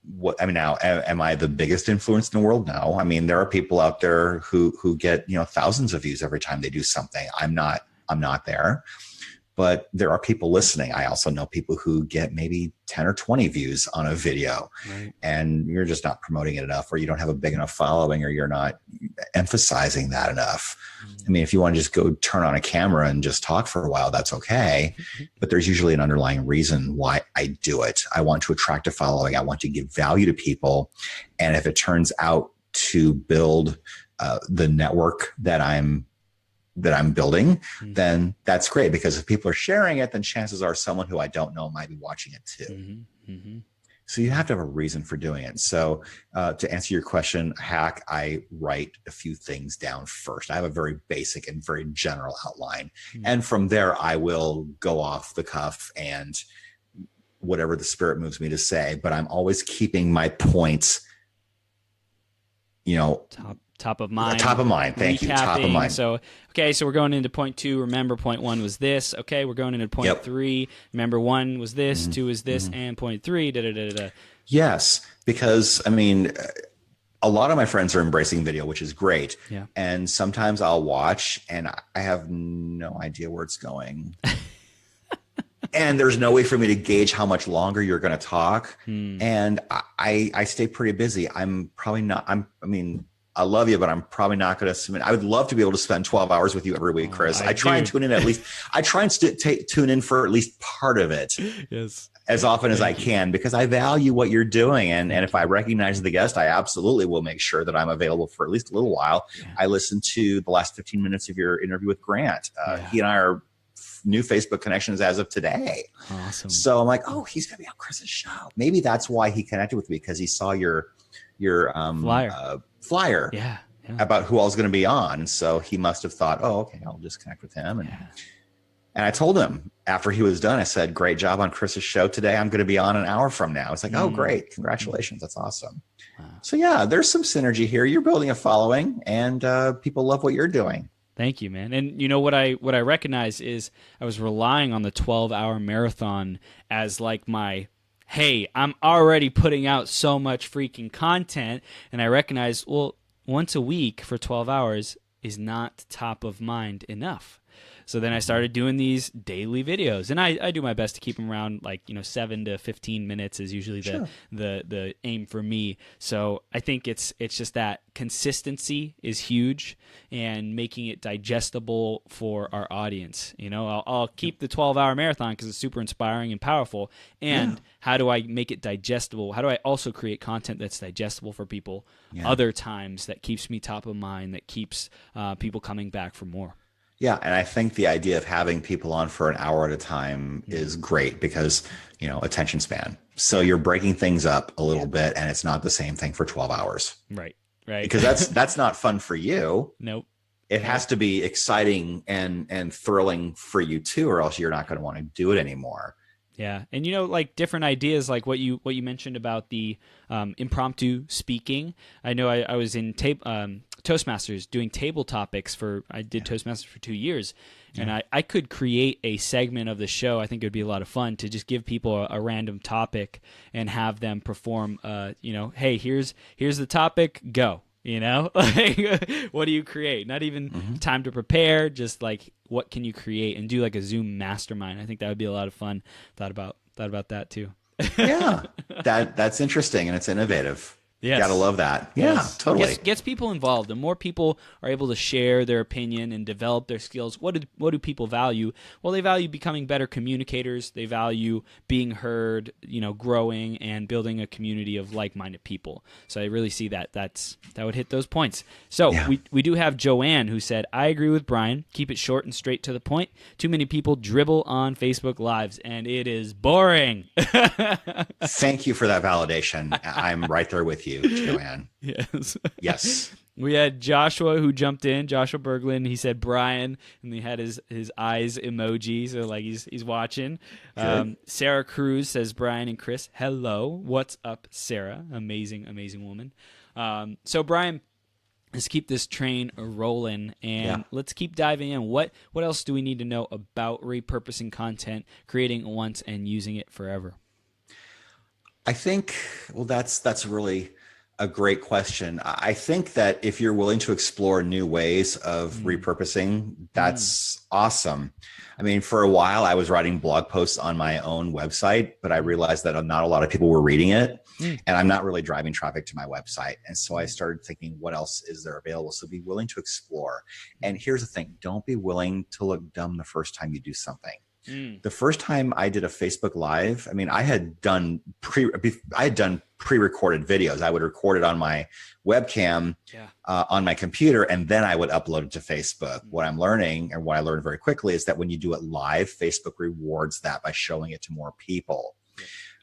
Now, am I the biggest influence in the world? No. I mean, there are people out there who get thousands of views every time they do something. I'm not there, but there are people listening. I also know people who get maybe 10 or 20 views on a video, right, and you're just not promoting it enough, or you don't have a big enough following, or you're not emphasizing that enough. I mean, if you want to just go turn on a camera and just talk for a while, that's okay. But there's usually an underlying reason why I do it. I want to attract a following. I want to give value to people. And if it turns out to build the network that I'm building, then that's great, because if people are sharing it, then chances are someone who I don't know might be watching it too. So you have to have a reason for doing it. So to answer your question, hack, I write a few things down first. I have a very basic and very general outline. And from there, I will go off the cuff and whatever the spirit moves me to say, but I'm always keeping my points, top of mind. Top of mind. Thank you. Top of mind. So, okay, so we're going into point 2. Remember, point 1 was this. Okay, we're going into point 3. Remember, 1 was this, 2 is this, and point 3, da-da-da-da-da. Yes, because, I mean, a lot of my friends are embracing video, which is great. Yeah. And sometimes I'll watch, and I have no idea where it's going. And there's no way for me to gauge how much longer you're going to talk. And I stay pretty busy. I'm probably not, I love you, but I'm probably not going to submit. I would love to be able to spend 12 hours with you every week, Chris. I try and tune in at least. I try and tune in for at least part of it. Yes. as often as I can, because I value what you're doing. And if I recognize the guest, I absolutely will make sure that I'm available for at least a little while. Yeah. I listened to the last 15 minutes of your interview with Grant. He and I are new Facebook connections as of today. Awesome. So I'm like, oh, he's going to be on Chris's show. Maybe that's why he connected with me, because he saw your flyer about who I was going to be on. So he must have thought, oh, okay, I'll just connect with him. And I told him after he was done, I said, great job on Chris's show today. I'm going to be on an hour from now. It's like, oh, great. Congratulations. That's awesome. Wow. So yeah, there's some synergy here. You're building a following, and people love what you're doing. Thank you, man. And you know what I recognize is I was relying on the 12-hour marathon as like my, hey, I'm already putting out so much freaking content. And I recognize, well, once a week for 12 hours is not top of mind enough. So then I started doing these daily videos, and I do my best to keep them around 7 to 15 minutes is usually the aim for me. So I think it's just that consistency is huge, and making it digestible for our audience. I'll keep the 12-hour marathon because it's super inspiring and powerful. And how do I make it digestible? How do I also create content that's digestible for people other times, that keeps me top of mind, that keeps people coming back for more? Yeah. And I think the idea of having people on for an hour at a time is great because, attention span. So you're breaking things up a little bit, and it's not the same thing for 12 hours. Right. Because that's not fun for you. Nope. It has to be exciting and thrilling for you too, or else you're not going to want to do it anymore. Yeah. And different ideas, like what you mentioned about the impromptu speaking. I know I was in Toastmasters doing table topics I did Toastmasters for 2 years, and I could create a segment of the show. I think it would be a lot of fun to just give people a random topic and have them perform, hey, here's the topic, go. What do you create? Not even time to prepare, just what can you create, and do a Zoom mastermind. I think that would be a lot of fun. Thought about that too. Yeah, that's interesting, and it's innovative. Yes. Gotta love that. Yeah, yes. Totally. Gets people involved. The more people are able to share their opinion and develop their skills, what do people value? Well, they value becoming better communicators. They value being heard, growing and building a community of like-minded people. So I really see that would hit those points. So we do have Joanne, who said, I agree with Brian. Keep it short and straight to the point. Too many people dribble on Facebook Lives, and it is boring. Thank you for that validation. I'm right there with you, Joanne. Yes. We had Joshua, who jumped in, Joshua Berglund. He said Brian, and he had his eyes emoji, so he's watching. Sarah Cruz says Brian and Chris. Hello, what's up, Sarah? Amazing woman. So Brian, let's keep this train rolling, and let's keep diving in. What else do we need to know about repurposing content, creating once and using it forever? I think, that's really a great question. I think that if you're willing to explore new ways of repurposing, that's awesome. I mean, for a while I was writing blog posts on my own website, but I realized that not a lot of people were reading it, and I'm not really driving traffic to my website. And so I started thinking, what else is there available? So be willing to explore. And here's the thing, don't be willing to look dumb the first time you do something. The first time I did a Facebook Live, I mean, I had done pre-recorded videos. I would record it on my webcam on my computer, and then I would upload it to Facebook. What I'm learning, and what I learned very quickly, is that when you do it live, Facebook rewards that by showing it to more people.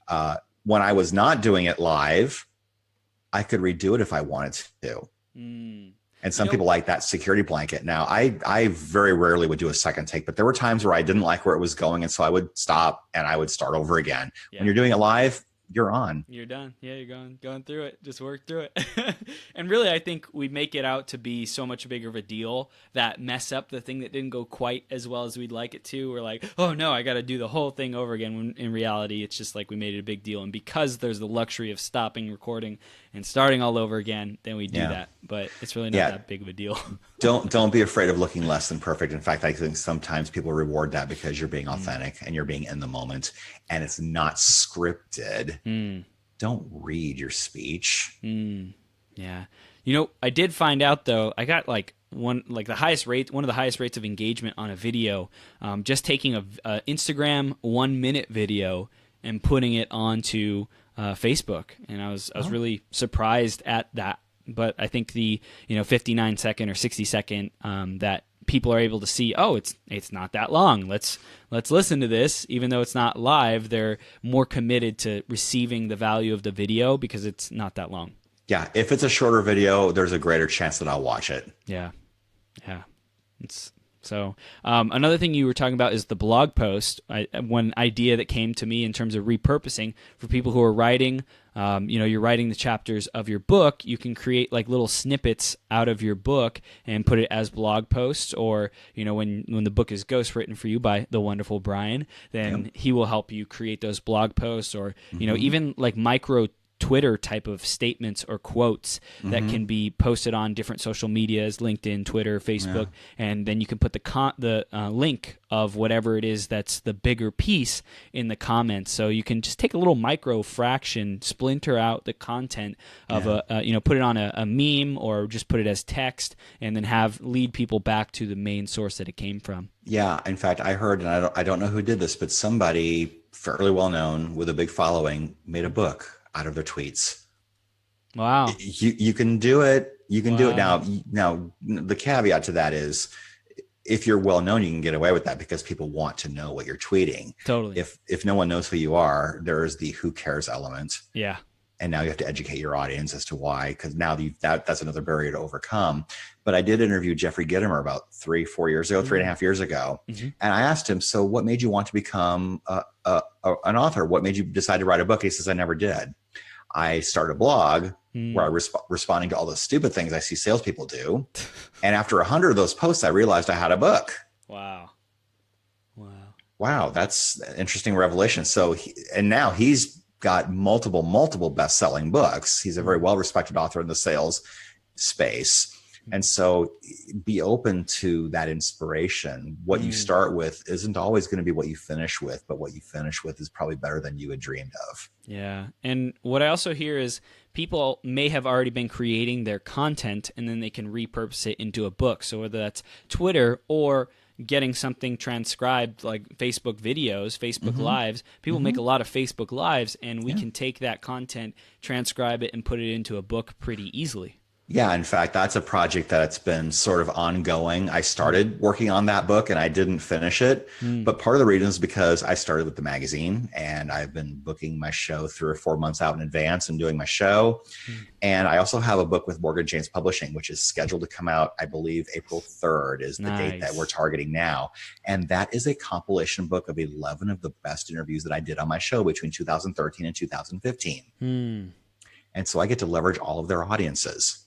When I was not doing it live, I could redo it if I wanted to. And some people like that security blanket. Now, I very rarely would do a second take, but there were times where I didn't like where it was going, and so I would stop and I would start over again. When you're doing it live, you're on. You're done. Yeah, you're going through it. Just work through it. And really, I think we make it out to be so much bigger of a deal that mess up the thing that didn't go quite as well as we'd like it to. We're like, oh no, I got to do the whole thing over again. When in reality, it's just we made it a big deal. And because there's the luxury of stopping recording and starting all over again, then we do that. But it's really not that big of a deal. Don't be afraid of looking less than perfect. In fact, I think sometimes people reward that because you're being authentic and you're being in the moment, and it's not scripted. Don't read your speech. Yeah. I did find out though, I got one of the highest rates of engagement on a video, just taking a Instagram 1 minute video and putting it onto Facebook. And I was really surprised at that. But I think the 59-second or 60-second that people are able to see, it's not that long. Let's listen to this, even though it's not live. They're more committed to receiving the value of the video because it's not that long. Yeah, if it's a shorter video, there's a greater chance that I'll watch it. Yeah. So another thing you were talking about is the blog post. One idea that came to me in terms of repurposing for people who are writing, you're writing the chapters of your book, you can create like little snippets out of your book and put it as blog posts, or, when the book is ghostwritten for you by the wonderful Brian, then he will help you create those blog posts, or, even like micro Twitter type of statements or quotes that can be posted on different social medias, LinkedIn, Twitter, Facebook, and then you can put the link of whatever it is that's the bigger piece in the comments. So you can just take a little micro fraction, splinter out the content of put it on a meme or just put it as text, and then lead people back to the main source that it came from. Yeah, in fact, I heard, and I don't know who did this, but somebody fairly well known with a big following made a book out of their tweets. Wow. You can do it. You can do it now. Now, the caveat to that is, if you're well known, you can get away with that because people want to know what you're tweeting. Totally. If no one knows who you are, there's the who cares element. Yeah. And now you have to educate your audience as to why, because now that's another barrier to overcome. But I did interview Jeffrey Gitomer about 3-4 years ago, 3.5 years ago. And I asked him, so what made you want to become an author? What made you decide to write a book? He says, I never did. I started a blog where I responding to all the stupid things I see salespeople do. And after 100 of those posts, I realized I had a book. Wow. That's an interesting revelation. So, now he's got multiple best-selling books. He's a very well-respected author in the sales space. And so be open to that inspiration. What you start with isn't always going to be what you finish with, but what you finish with is probably better than you had dreamed of. Yeah. And what I also hear is people may have already been creating their content and then they can repurpose it into a book. So whether that's Twitter or getting something transcribed like Facebook videos, Facebook Lives, people make a lot of Facebook Lives, and we can take that content, transcribe it, and put it into a book pretty easily. Yeah, in fact, that's a project that's been sort of ongoing. I started working on that book and I didn't finish it. But part of the reason is because I started with the magazine and I've been booking my show 3 or 4 months out in advance and doing my show. And I also have a book with Morgan James Publishing, which is scheduled to come out, I believe, April 3rd is the date that we're targeting now. And that is a compilation book of 11 of the best interviews that I did on my show between 2013 and 2015. And so I get to leverage all of their audiences.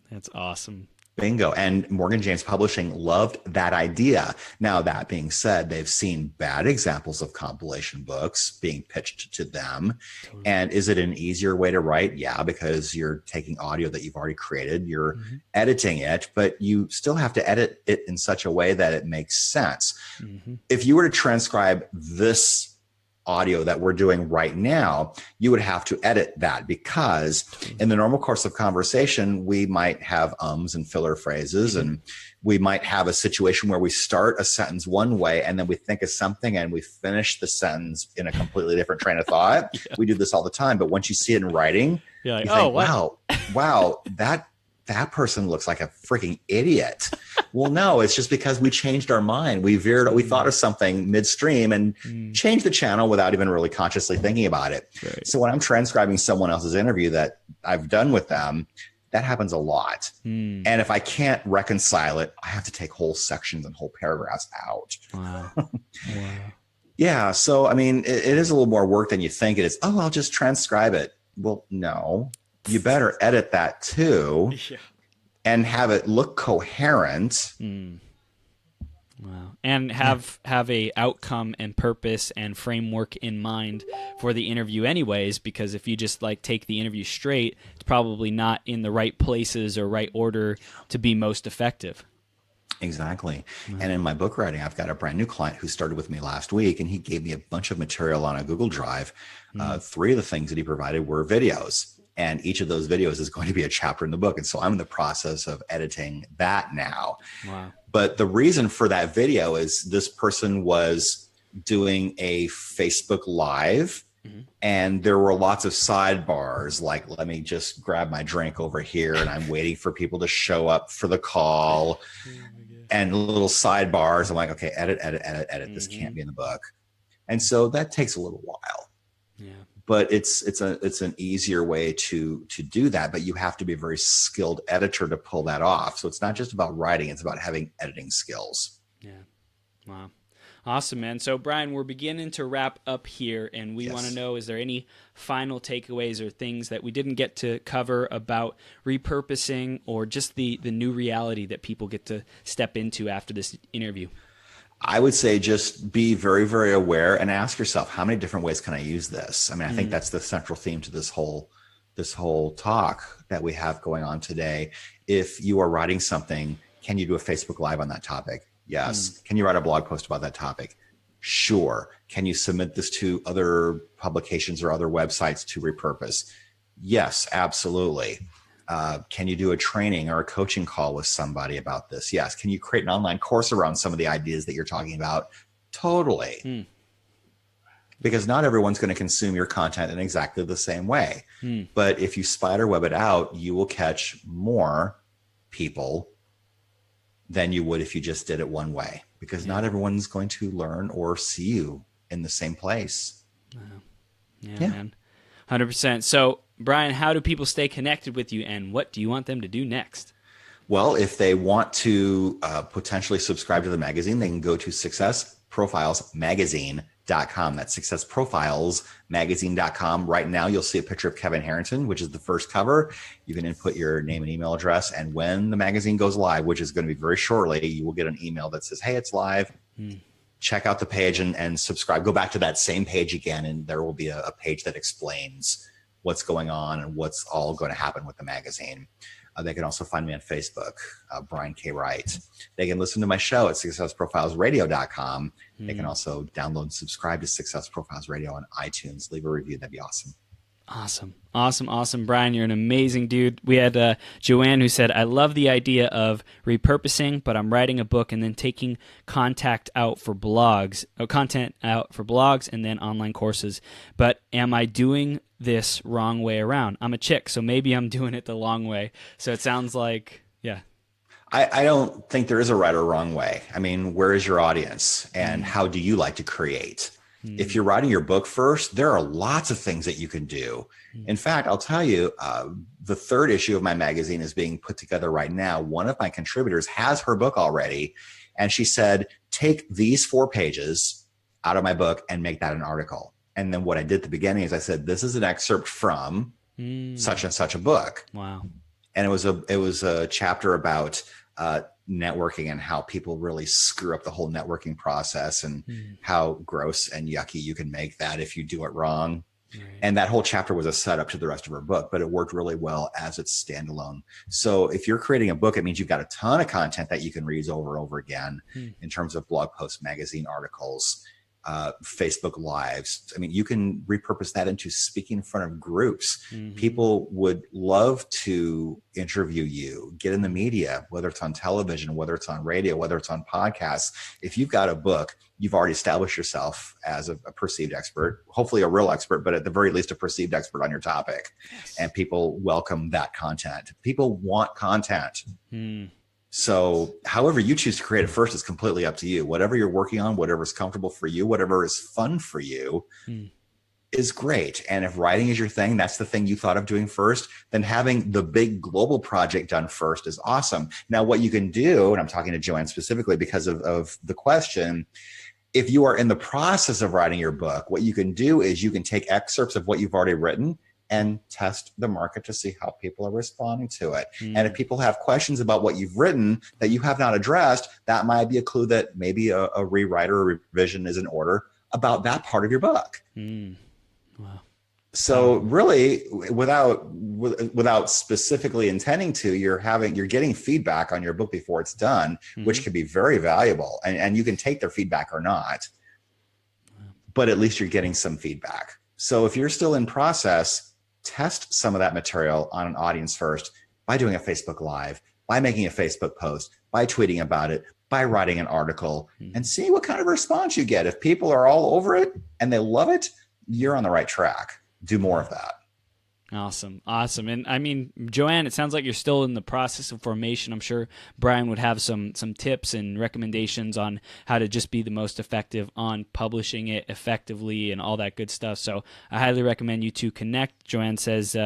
That's awesome. Bingo. And Morgan James Publishing loved that idea. Now, that being said, they've seen bad examples of compilation books being pitched to them. And is it an easier way to write? Yeah, because you're taking audio that you've already created, you're editing it, but you still have to edit it in such a way that it makes sense. If you were to transcribe this audio that we're doing right now, you would have to edit that, because in the normal course of conversation, we might have ums and filler phrases, and we might have a situation where we start a sentence one way and then we think of something and we finish the sentence in a completely different train of thought. We do this all the time, but once you see it in writing, like, you think, wow, that person looks like a freaking idiot. Well, no, it's just because we changed our mind. We thought of something midstream and changed the channel without even really consciously thinking about it. So when I'm transcribing someone else's interview that I've done with them, that happens a lot. And if I can't reconcile it, I have to take whole sections and whole paragraphs out. Yeah. So, I mean, it is a little more work than you think it is. Oh, I'll just transcribe it. Well, no. You better edit that too, and have it look coherent. Wow. And have a outcome and purpose and framework in mind for the interview anyways, because if you just like take the interview straight, it's probably not in the right places or right order to be most effective. Exactly. And in my book writing, I've got a brand new client who started with me last week, and he gave me a bunch of material on a Google Drive. 3 of the things that he provided were videos. And each of those videos is going to be a chapter in the book. And so I'm in the process of editing that now. But the reason for that video is this person was doing a Facebook Live, and there were lots of sidebars, like, let me just grab my drink over here, and I'm waiting for people to show up for the call, and little sidebars. I'm like, okay, edit. This can't be in the book. And so that takes a little while. Yeah. But it's an easier way to do that, but you have to be a very skilled editor to pull that off. So it's not just about writing, it's about having editing skills. Yeah. Wow. Awesome, man. So Brian, we're beginning to wrap up here, and we want to know, is there any final takeaways or things that we didn't get to cover about repurposing, or just the new reality that people get to step into after this interview? I would say just be very, very aware and ask yourself, how many different ways can I use this? I mean, I think that's the central theme to this whole talk that we have going on today. If you are writing something, can you do a Facebook Live on that topic? Yes. Can you write a blog post about that topic? Sure. Can you submit this to other publications or other websites to repurpose? Yes, absolutely. Can you do a training or a coaching call with somebody about this? Yes. Can you create an online course around some of the ideas that you're talking about? Totally. Because not everyone's going to consume your content in exactly the same way. But if you spiderweb it out, you will catch more people than you would if you just did it one way, because not everyone's going to learn or see you in the same place. Yeah, man. 100%. So, Brian, how do people stay connected with you, and what do you want them to do next? Well, if they want to potentially subscribe to the magazine, they can go to successprofilesmagazine.com. That's successprofilesmagazine.com. Right now, you'll see a picture of Kevin Harrington, which is the first cover. You can input your name and email address, and when the magazine goes live, which is going to be very shortly, you will get an email that says, hey, it's live. Check out the page and subscribe. Go back to that same page again, and there will be a page that explains what's going on and what's all going to happen with the magazine. They can also find me on Facebook, Brian K. Wright. They can listen to my show at successprofilesradio.com. They can also download and subscribe to Success Profiles Radio on iTunes. Leave a review. That'd be awesome. Awesome. Brian, you're an amazing dude. We had Joanne who said, I love the idea of repurposing, but I'm writing a book and then taking content out for blogs and then online courses. But am I doing this wrong way around? I'm a chick, so maybe I'm doing it the long way. So it sounds like, yeah. I don't think there is a right or wrong way. I mean, where is your audience, and how do you like to create? If you're writing your book first, there are lots of things that you can do. In fact, I'll tell you, the third issue of my magazine is being put together right now. One of my contributors has her book already, and she said, take these 4 pages out of my book and make that an article. And then what I did at the beginning is I said, this is an excerpt from such and such a book. Wow. And it was a chapter about networking and how people really screw up the whole networking process, and how gross and yucky you can make that if you do it wrong. Right. And that whole chapter was a setup to the rest of her book, but it worked really well as its standalone. So if you're creating a book, it means you've got a ton of content that you can read over and over again in terms of blog posts, magazine articles, Facebook Lives. I mean, you can repurpose that into speaking in front of groups. People would love to interview you, get in the media, whether it's on television, whether it's on radio, whether it's on podcasts. If you've got a book, you've already established yourself as a perceived expert, hopefully a real expert, but at the very least a perceived expert on your topic. And people welcome that content. People want content. So however you choose to create it first is completely up to you. Whatever you're working on, whatever is comfortable for you, whatever is fun for you is great. And if writing is your thing, that's the thing you thought of doing first, then having the big global project done first is awesome. Now, what you can do, and I'm talking to Joanne specifically because of the question, if you are in the process of writing your book, what you can do is you can take excerpts of what you've already written and test the market to see how people are responding to it. And if people have questions about what you've written that you have not addressed, that might be a clue that maybe a rewrite or a revision is in order about that part of your book. Wow. So really, without specifically intending to, you're getting feedback on your book before it's done, which can be very valuable. And you can take their feedback or not, but at least you're getting some feedback. So if you're still in process, test some of that material on an audience first by doing a Facebook Live, by making a Facebook post, by tweeting about it, by writing an article, and see what kind of response you get. If people are all over it and they love it, you're on the right track. Do more of that. Awesome. And I mean, Joanne, it sounds like you're still in the process of formation. I'm sure Brian would have some tips and recommendations on how to just be the most effective on publishing it effectively and all that good stuff. So I highly recommend you to connect. Joanne says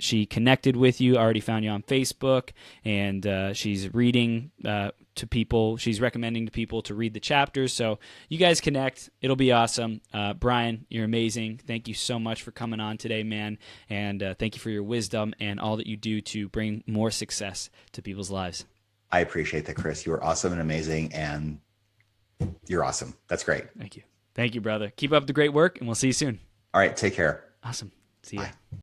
she connected with you, already found you on Facebook, and she's reading to people. She's recommending to people to read the chapters. So you guys connect. It'll be awesome. Brian, you're amazing. Thank you so much for coming on today, man. And thank you for your wisdom and all that you do to bring more success to people's lives. I appreciate that, Chris. You are awesome and amazing, and you're awesome. That's great. Thank you. Thank you, brother. Keep up the great work, and we'll see you soon. All right. Take care. Awesome. See ya. Bye.